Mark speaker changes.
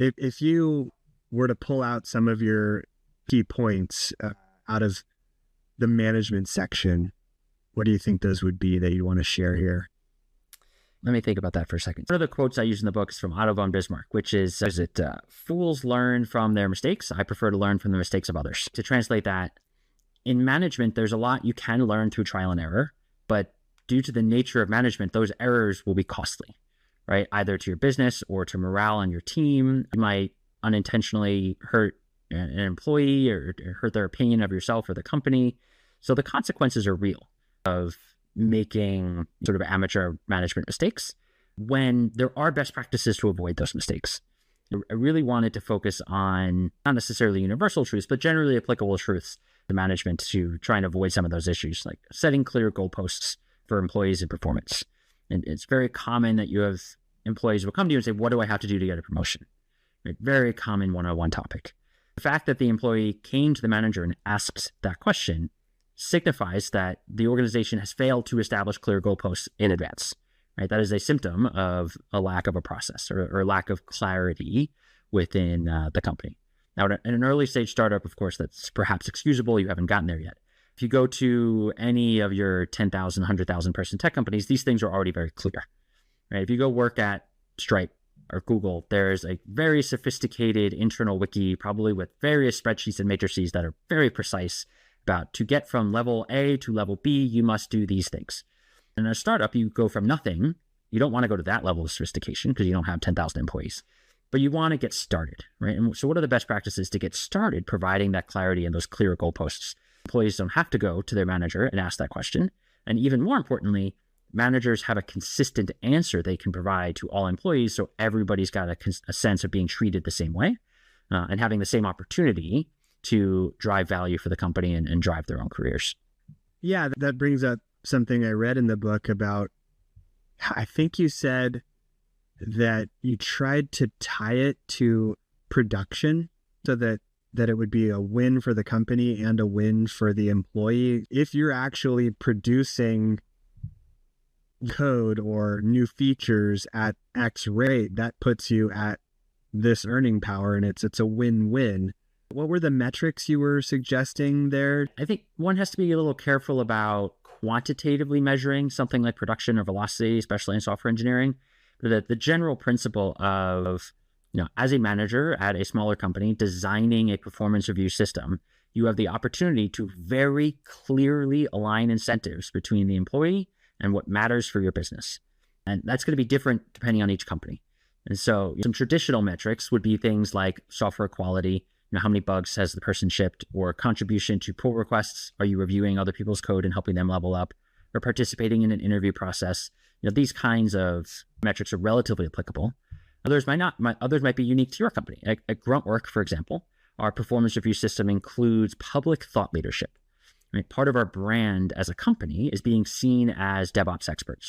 Speaker 1: If you were to pull out some of your key points out of the management section, what do you think those would be that you want to share here?
Speaker 2: Let me think about that for a second. One of the quotes I use in the book is from Otto von Bismarck, which is fools learn from their mistakes. I prefer to learn from the mistakes of others. To translate that, in management, there's a lot you can learn through trial and error, but due to the nature of management, those errors will be costly, right? Either to your business or to morale on your team. You might unintentionally hurt an employee or hurt their opinion of yourself or the company. So the consequences are real of making sort of amateur management mistakes when there are best practices to avoid those mistakes. I really wanted to focus on not necessarily universal truths, but generally applicable truths to management to try and avoid some of those issues, like setting clear goalposts for employees and performance. And it's very common that you have employees who will come to you and say, what do I have to do to get a promotion? Right? Very common one-on-one topic. The fact that the employee came to the manager and asked that question signifies that the organization has failed to establish clear goalposts in advance, right? That is a symptom of a lack of a process or lack of clarity within the company. Now, in an early stage startup, of course, that's perhaps excusable. You haven't gotten there yet. If you go to any of your 10,000, 100,000 person tech companies, these things are already very clear, right? If you go work at Stripe or Google, there's a very sophisticated internal wiki, probably with various spreadsheets and matrices that are very precise about to get from level A to level B, you must do these things. In a startup, you go from nothing. You don't want to go to that level of sophistication because you don't have 10,000 employees, but you want to get started, right? And so what are the best practices to get started, providing that clarity and those clear goalposts? Employees don't have to go to their manager and ask that question. And even more importantly, managers have a consistent answer they can provide to all employees. So everybody's got a sense of being treated the same way and having the same opportunity to drive value for the company and drive their own careers.
Speaker 1: Yeah, that brings up something I read in the book about, I think you said that you tried to tie it to production so that it would be a win for the company and a win for the employee. If you're actually producing code or new features at X rate, that puts you at this earning power, and it's a win-win. What were the metrics you were suggesting there?
Speaker 2: I think one has to be a little careful about quantitatively measuring something like production or velocity, especially in software engineering. But the general principle of, as a manager at a smaller company, designing a performance review system, you have the opportunity to very clearly align incentives between the employee and what matters for your business. And that's going to be different depending on each company. And so some traditional metrics would be things like software quality. How many bugs has the person shipped, or contribution to pull requests? Are you reviewing other people's code and helping them level up, or participating in an interview process? These kinds of metrics are relatively applicable. Others might not. Others might be unique to your company. At Gruntwork, for example, our performance review system includes public thought leadership. Right? Part of our brand as a company is being seen as DevOps experts.